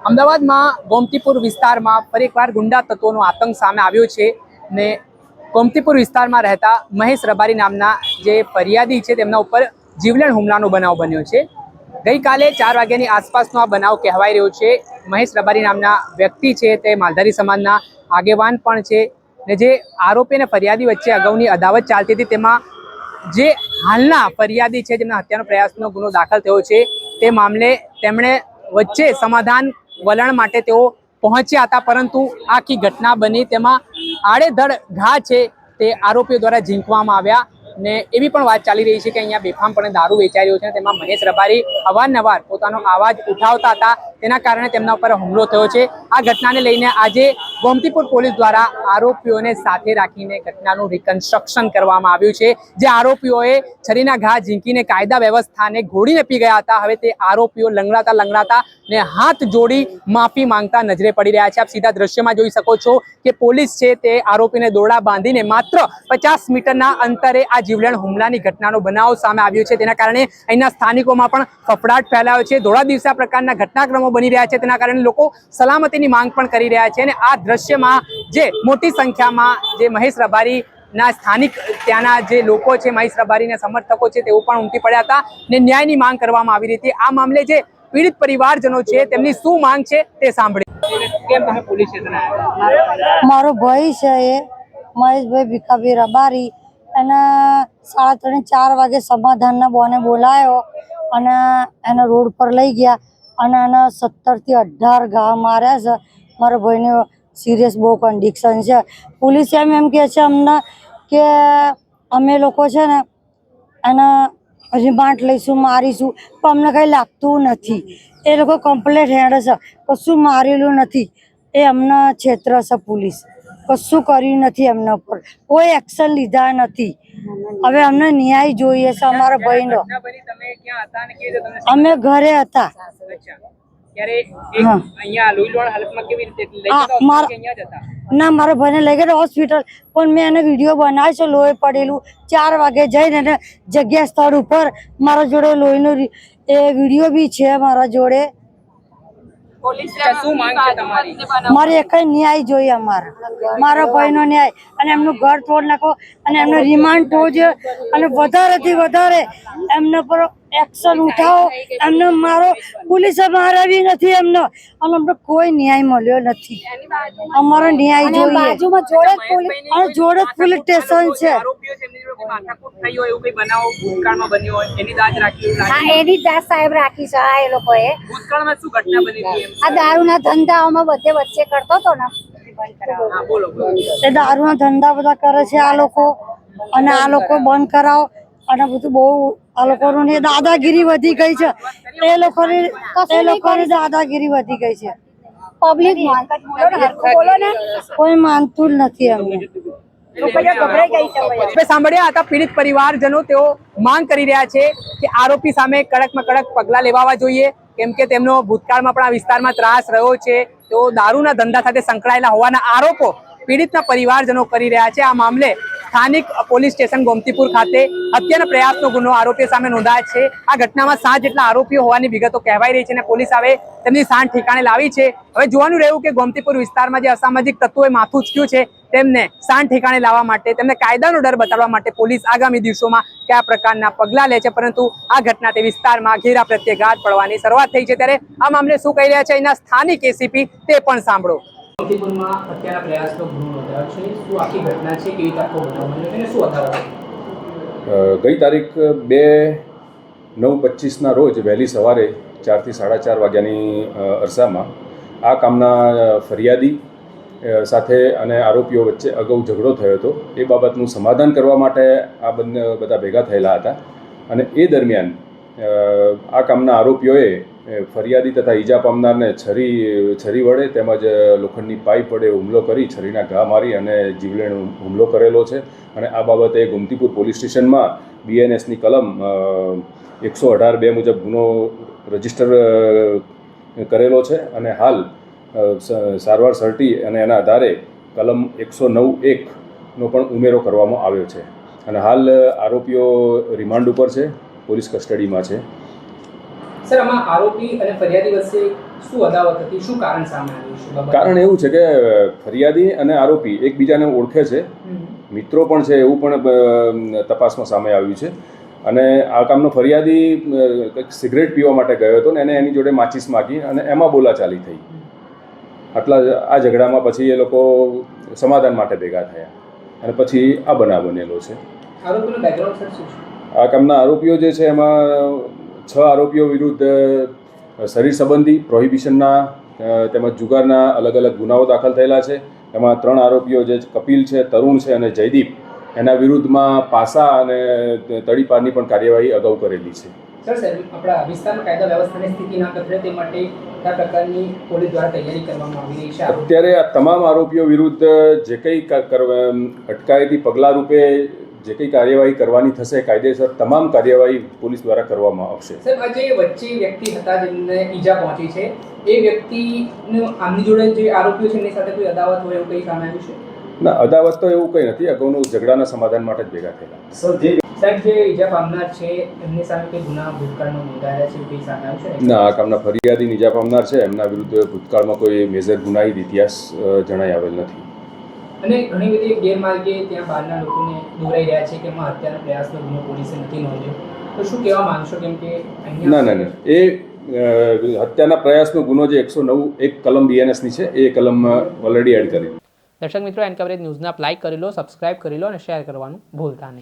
અમદાવાદમાં ગોમતીપુર વિસ્તારમાં ફરી એકવાર ગુંડા તત્વોનો આતંક સામે આવ્યો છે ને ગોમતીપુર વિસ્તારમાં રહેતા મહેશ રબારી નામના જે ફરિયાદી છે તેમના ઉપર જીવલેણ હુમલાનો બનાવ બન્યો છે। ગઈકાલે 4 વાગ્યાની આસપાસનો આ બનાવ કહેવાઈ રહ્યો છે। મહેશ રબારી નામના વ્યક્તિ છે તે માલધારી સમાજના આગેવાન પણ છે ને જે આરોપી અને ફરિયાદી વચ્ચે અગાઉની અદાવત ચાલતી હતી તેમાં જે હાલના ફરિયાદી છે જેમના હત્યાનો પ્રયાસનો ગુનો દાખલ થયો છે તે મામલે તેમણે વચ્ચે સમાધાન વલણ માટે તેઓ પહોંચ્યા હતા, પરંતુ આખી ઘટના બની તેમાં આડેધડ ઘા છે તે આરોપીઓ દ્વારા ઝીંકવામાં આવ્યા ને એવી પણ વાત ચાલી રહી છે કે અહીંયા બેફામપણે દારૂ વેચાઈ રહ્યો છે। તેમાં મહેશ રબારી અવારનવાર પોતાનો અવાજ ઉઠાવતા હતા, તેના કારણે તેમના ઉપર હુમલો થયો છે। આ ઘટનાને લઈને આજે ગોમતીપુર પોલીસ દ્વારા આરોપીઓને સાથે રાખીને ઘટનાનું રિકન્સ્ટ્રક્શન કરવામાં આવ્યું છે। જે આરોપીઓએ છરીના ઘા ઝીંકીને કાયદા વ્યવસ્થાને ઘોડીને પી ગયા હતા, હવે તે આરોપીઓ લંગડાતા ને હાથ જોડી માફી માંગતા નજરે પડી રહ્યા છે। આપ સીધા દ્રશ્યમાં જોઈ શકો છો કે પોલીસ છે તે આરોપીને દોરડા બાંધીને માત્ર 50 મીટરના અંતરે આ જીવલેણ હુમલાની ઘટનાનો બનાવ સામે આવ્યો છે। તેના કારણે અહીંના સ્થાનિકોમાં પણ ફફડાટ ફેલાયો છે। ધોળા દિવસે આ પ્રકારના ઘટનાક્રમો બની રહ્યા છે, તેના કારણે લોકો સલામતીની માંગ પણ કરી રહ્યા છે અને આ દ્રશ્યમાં જે મોટી સંખ્યામાં જે મહેશ રબારી ના સ્થાનિક ત્યાંના જે લોકો છે, મહેશ રબારીના સમર્થકો છે, તેઓ પણ ઉમટી પડ્યા હતા ને ન્યાયની માંગ કરવામાં આવી રહી હતી। આ મામલે જે પીડિત પરિવારજનો છે તેમની શું માંગ છે તે સાંભળીએ। કેમ તમે પોલીસ સ્ટેશન આવ્યા? મારો ભાઈ છે એ મહેશભાઈ ભીખાભાઈ રબારી અને 3:30-4 વાગે સમાધાનના બોને બોલાયો અને એને રોડ પર લઈ ગયા અને એને 17 થી 18 ઘા માર્યા છે। મારા ભાઈને સિરિયસ બહુ કન્ડિશન છે। પોલીસ એમ કહે છે અમને કે અમે લોકો છે ને એને રિમાન્ડ લઈશું, મારીશું, પણ અમને કંઈ લાગતું નથી। એ લોકો કમ્પ્લેટ હેડ છે, કશું મારેલું નથી। એ અમને ક્ષેત્ર છે, પોલીસ કશું કર્યું નથી, એમના ઉપર કોઈ એક્શન લીધા નથી। હવે અમને ન્યાય જોઈએ છે અમારા ભાઈનો। અમે ઘરે હતા। ના, મારા ભાઈને લઈ ગયા હોસ્પિટલ, પણ મેં એને વિડીયો બનાવ્યો છે લોહી પડેલું। 4 વાગે જઈને એને જગ્યા સ્થળ ઉપર મારા જોડે લોહીનો એ વિડીયો બી છે મારા જોડે। મારે એક ન્યાય જોઈએ મારા ભાઈનો ન્યાય અને એમનું ઘર તોડ નાખો અને એમને રિમાન્ડ થવું જોઈએ અને વધારેથી વધારે એમના પર એક્શન ઉઠાવો। એમને મારો પોલીસે મારાવી નથી એમને અને અમને કોઈ ન્યાય મળ્યો નથી। અમારો ન્યાય જોઈએ। જોડે જ પોલીસ સ્ટેશન છે। એની દાદ સાહેબ રાખી છે આ એ લોકોએ। આ દારૂના ધંધાઓમાં બધે વચ્ચે કરતો હતો ને, એ દારૂના ધંધા બધા કરે છે આ લોકો અને આ લોકો બંધ કરાવો અને બધું બહુ આ લોકોની દાદાગીરી વધી ગઈ છે। એ લોકોની દાદાગીરી વધી ગઈ છે। પબ્લિક કોઈ માનતું જ નથી અમને। સાંભળ્યા હતા પીડિત પરિવારજનો, તેઓ માંગ કરી રહ્યા છે કે આરોપી સામે કડકમાં કડક પગલાં લેવા જોઈએ, કેમ કે તેમનો ભૂતકાળમાં પણ આ વિસ્તારમાં ત્રાસ રહ્યો છે। તેઓ દારૂના ધંધા સાથે સંકળાયેલા હોવાના આરોપો પીડિતના પરિવારજનો કરી રહ્યા છે। આ મામલે સ્થાનિક પોલીસ સ્ટેશન ગોમતીપુર ખાતે હત્યાના પ્રયાસનો ગુનો આરોપીઓ સામે નોંધાયો છે। આ ઘટનામાં 7 જેટલા આરોપીઓ હોવાની વિગતો કહેવાઈ રહી છે અને પોલીસ હવે તેમની સાંઠ ઠેકાણે લાવી છે। હવે જોવાનું રહ્યું કે ગોમતીપુર વિસ્તારમાં જે અસામાજિક તત્વોએ માથું ઉચક્યું છે તેમને સાંઠ ઠેકાણે લાવવા માટે, તેમને કાયદાનો ડર બતાવવા માટે પોલીસ આગામી દિવસોમાં કયા પ્રકારના પગલાં લે છે। પરંતુ આ ઘટના તે વિસ્તારમાં ઘેરા પ્રત્યાઘાત પડવાની શરૂઆત થઈ છે, ત્યારે આ મામલે શું કહી રહ્યા છે અહીંના સ્થાનિક એસીપી તે પણ સાંભળો। ગઈ તારીખ 2/9/25ના રોજ વહેલી સવારે 4 થી 4:30 વાગ્યાની અરસામાં આ કામના ફરિયાદી સાથે અને આરોપીઓ વચ્ચે અગાઉ ઝઘડો થયો હતો। એ બાબતનું સમાધાન કરવા માટે આ બધા ભેગા થયેલા હતા અને એ દરમિયાન આ કામના આરોપીઓએ ફરિયાદી તથા ઈજા પામનારને છરી વડે તેમજ લોખંડની પાઇપ વડે હુમલો કરી, છરીના ઘા મારી અને જીવલેણ હુમલો કરેલો છે અને આ બાબતે ગોમતીપુર પોલીસ સ્ટેશનમાં BNSની કલમ 118(2) મુજબ ગુનો રજીસ્ટર કરેલો છે અને હાલ સારવાર સર્ટી અને એના આધારે કલમ 109(1)નો પણ ઉમેરો કરવામાં આવ્યો છે અને હાલ આરોપીઓ રિમાન્ડ ઉપર છે, પોલીસ કસ્ટડીમાં છે। સર, આમાં આરોપી અને ફરિયાદી વચ્ચે શું અદાવત હતી, શું કારણ સામે આવ્યું છે બાબતે? કારણ એવું છે કે ફરિયાદી અને આરોપી એકબીજાને ઓળખે છે, મિત્રો પણ છે, એવું પણ તપાસમાં સામે આવ્યું છે. અને આ કામનો ફરિયાદી કંઈક સિગરેટ પીવા માટે ગયો હતો ને એને એની જોડે માચીસ માગી અને એમાં બોલાચાલી થઈ. આ ઝઘડામાં પછી એ લોકો સમાધાન માટે ભેગા થયા અને પછી આ બનાવ બનેલો છે. આરોપીનું બેકગ્રાઉન્ડ સર શું છે? આ કામના આરોપીઓ જે છે એમાં 6 આરોપીઓ વિરુદ્ધ શરીર સંબંધી પ્રોહિબિશનના તેમજ જુગારના અલગ અલગ ગુનાઓ દાખલ થયેલા છે. એમાં 3 આરોપીઓ જે કપિલ છે, તરુણ છે અને જયદીપ, એના વિરુદ્ધમાં પાસા અને તડીપારની પણ કાર્યવાહી અગાઉ કરેલી છે. સર, આપણા વિસ્તારમાં કાયદા વ્યવસ્થાની સ્થિતિ ના કથળે તે માટે કયા પ્રકારની પોલીસ દ્વારા તૈયારી કરવામાં આવી રહી છે? અત્યારે આ તમામ આરોપીઓ વિરુદ્ધ જે કંઈ અટકાયતી પગલાં રૂપે જે કંઈ કાર્યવાહી કરવાની થશે કાયદેસર તમામ કાર્યવાહી પોલીસ દ્વારા કરવામાં આવશે. સર, આ જે વચ્ચે વ્યક્તિ હતા જેમને ઈજા પહોંચી છે, એ વ્યક્તિનું આમની જોડે જે આરોપીઓ છે એમની સાથે કોઈ અદાવત હોય એવું કંઈ સામે આવ્યું છે? ના, અદાવત તો એવું કંઈ નથી. અગાઉનું ઝઘડાના સમાધાન માટે જ ભેગા થયેલા. સાહેબ, જે ઈજા પામનાર છે એમની સામે કોઈ ગુના ભૂતકાળમાં નોંધાયેલા છે કંઈ સામે આવ્યું છે? ના, આ કામના ફરિયાદી ઈજા પામનાર છે એમના વિરુદ્ધ ભૂતકાળમાં કોઈ મેજર ગુનાહિત ઇતિહાસ જણાઈ આવેલ નથી. અને ઘણી બધી ગેરમાર્ગે ત્યાં બહારના લોકોને દોરાઈ રહ્યા છે કે એમાં હત્યાના પ્રયાસનો ગુનો પોલીસે નથી નોંધ્યો, તો શું કહેવા માંગશો? કેમ કે ના, એ હત્યાના પ્રયાસનો ગુનો જે 109(1) કલમ BNS ની છે એ કલમ ઓલરેડી એડ કરી. દર્શક મિત્રો, એન કવરેજ ન્યૂઝને આપ લાઈક કરી લો, સબસ્ક્રાઇબ કરી લો અને શેર કરવાનું ભૂલતા નહીં.